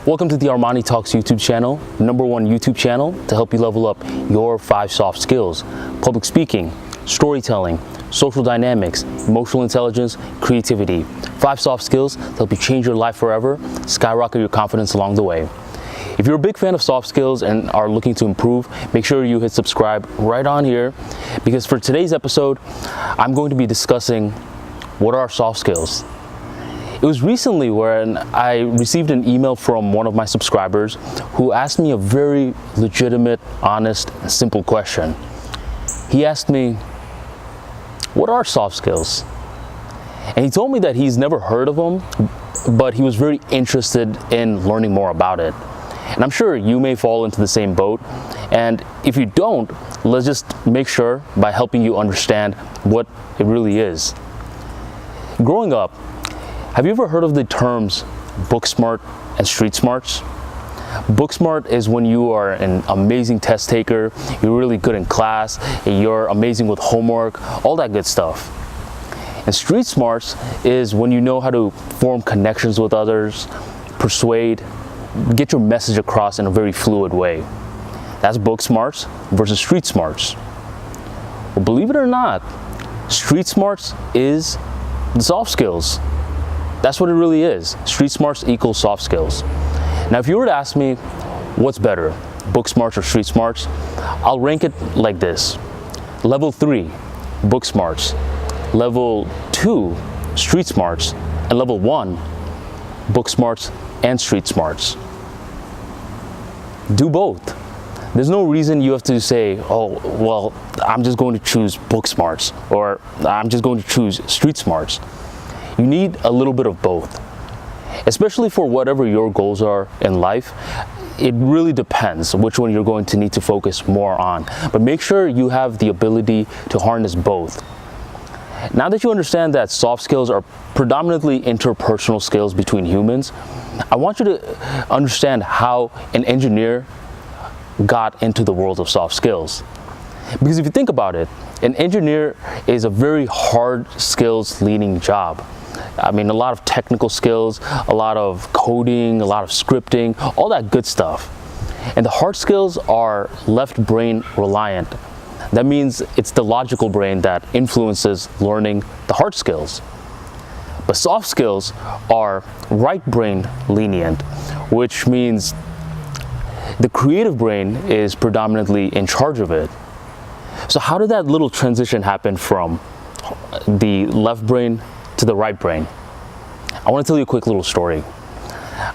Welcome to the ArmaniTalks YouTube channel, #1 YouTube channel to help you level up your 5 soft skills: public speaking, storytelling, social dynamics, emotional intelligence, creativity. 5 soft skills to help you change your life forever, skyrocket your confidence along the way. If you're a big fan of soft skills and are looking to improve, make sure you hit subscribe right on here, because for today's episode, I'm going to be discussing what are soft skills. It was recently when I received an email from one of my subscribers who asked me a very legitimate, honest, and simple question. He asked me, what are soft skills? And he told me that he's never heard of them, but he was very interested in learning more about it. And I'm sure you may fall into the same boat. And if you don't, let's just make sure by helping you understand what it really is. Growing up, have you ever heard of the terms book smart and street smarts? Book smart is when you are an amazing test taker, you're really good in class, you're amazing with homework, all that good stuff. And street smarts is when you know how to form connections with others, persuade, get your message across in a very fluid way. That's book smarts versus street smarts. Well, believe it or not, street smarts is the soft skills. That's what it really is. Street smarts equals soft skills. Now, if you were to ask me what's better, book smarts or street smarts, I'll rank it like this. Level 3, book smarts. Level 2, street smarts. And level 1, book smarts and street smarts. Do both. There's no reason you have to say, oh, well, I'm just going to choose book smarts, or I'm just going to choose street smarts. You need a little bit of both, especially for whatever your goals are in life. It really depends which one you're going to need to focus more on, but make sure you have the ability to harness both. Now that you understand that soft skills are predominantly interpersonal skills between humans, I want you to understand how an engineer got into the world of soft skills. Because if you think about it, an engineer is a very hard skills leaning job. I mean, a lot of technical skills, a lot of coding, a lot of scripting, all that good stuff. And the hard skills are left brain reliant. That means it's the logical brain that influences learning the hard skills. But soft skills are right brain lenient, which means the creative brain is predominantly in charge of it. So how did that little transition happen from the left brain to the right brain? I want to tell you a quick little story.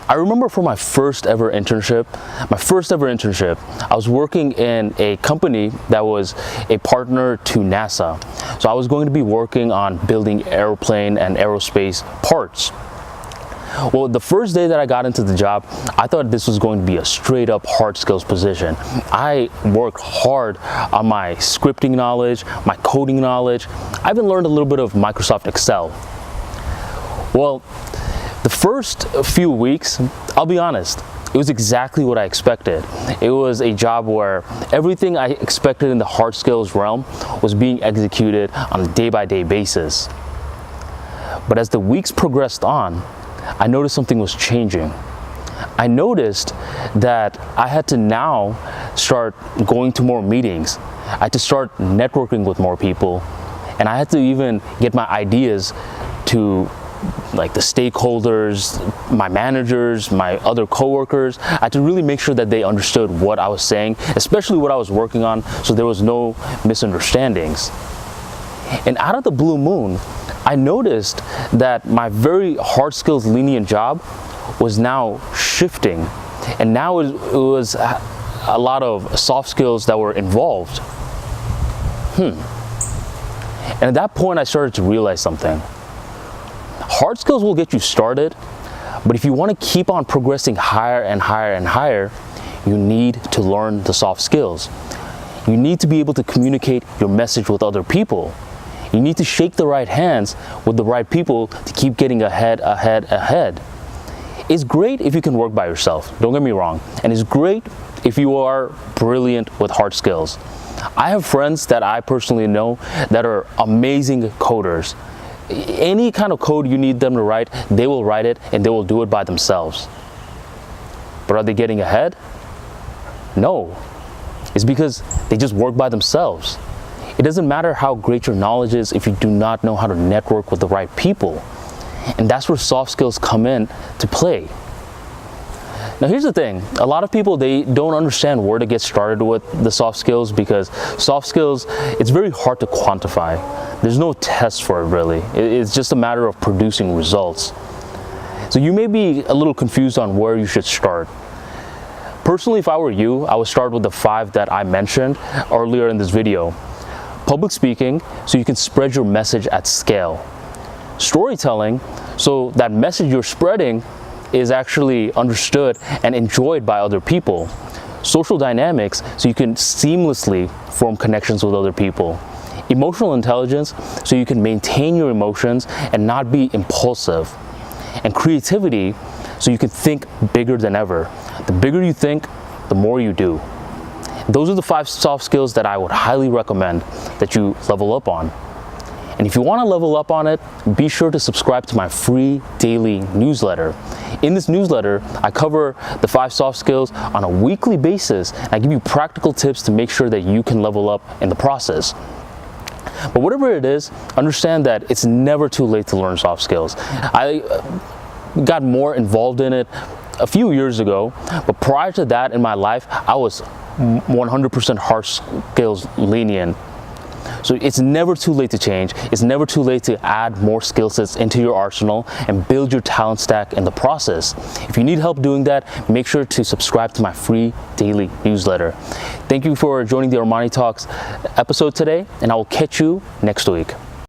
I remember for my first ever internship, I was working in a company that was a partner to NASA. So I was going to be working on building airplane and aerospace parts. Well, the first day that I got into the job, I thought this was going to be a straight up hard skills position. I worked hard on my scripting knowledge, my coding knowledge. I even learned a little bit of Microsoft Excel. Well, the first few weeks, I'll be honest, it was exactly what I expected. It was a job where everything I expected in the hard skills realm was being executed on a day-by-day basis. But as the weeks progressed on, I noticed something was changing. I noticed that I had to now start going to more meetings. I had to start networking with more people, and I had to even get my ideas to like the stakeholders, my managers, my other coworkers. I had to really make sure that they understood what I was saying, especially what I was working on, so there was no misunderstandings. And out of the blue moon, I noticed that my very hard skills lenient job was now shifting, and now it was a lot of soft skills that were involved. And at that point, I started to realize something. Hard skills will get you started, but if you want to keep on progressing higher and higher and higher, you need to learn the soft skills. You need to be able to communicate your message with other people. You need to shake the right hands with the right people to keep getting ahead. It's great if you can work by yourself, don't get me wrong, and it's great if you are brilliant with hard skills. I have friends that I personally know that are amazing coders. Any kind of code you need them to write, they will write it and they will do it by themselves. But are they getting ahead? No. It's because they just work by themselves. It doesn't matter how great your knowledge is if you do not know how to network with the right people. And that's where soft skills come in to play. Now here's the thing, a lot of people, they don't understand where to get started with the soft skills, because soft skills, it's very hard to quantify. There's no test for it really. It's just a matter of producing results. So you may be a little confused on where you should start. Personally, if I were you, I would start with the 5 that I mentioned earlier in this video. Public speaking, so you can spread your message at scale. Storytelling, so that message you're spreading is actually understood and enjoyed by other people. Social dynamics, so you can seamlessly form connections with other people. Emotional intelligence, so you can maintain your emotions and not be impulsive. And creativity, so you can think bigger than ever. The bigger you think, the more you do. Those are the 5 soft skills that I would highly recommend that you level up on. And if you want to level up on it, be sure to subscribe to my free daily newsletter. In this newsletter, I cover the 5 soft skills on a weekly basis. I give you practical tips to make sure that you can level up in the process. But whatever it is, understand that it's never too late to learn soft skills. I got more involved in it a few years ago, but prior to that in my life, I was 100% hard skills lenient. So it's never too late to change. It's never too late to add more skill sets into your arsenal and build your talent stack in the process. If you need help doing that, make sure to subscribe to my free daily newsletter. Thank you for joining the Armani Talks episode today, and I will catch you next week.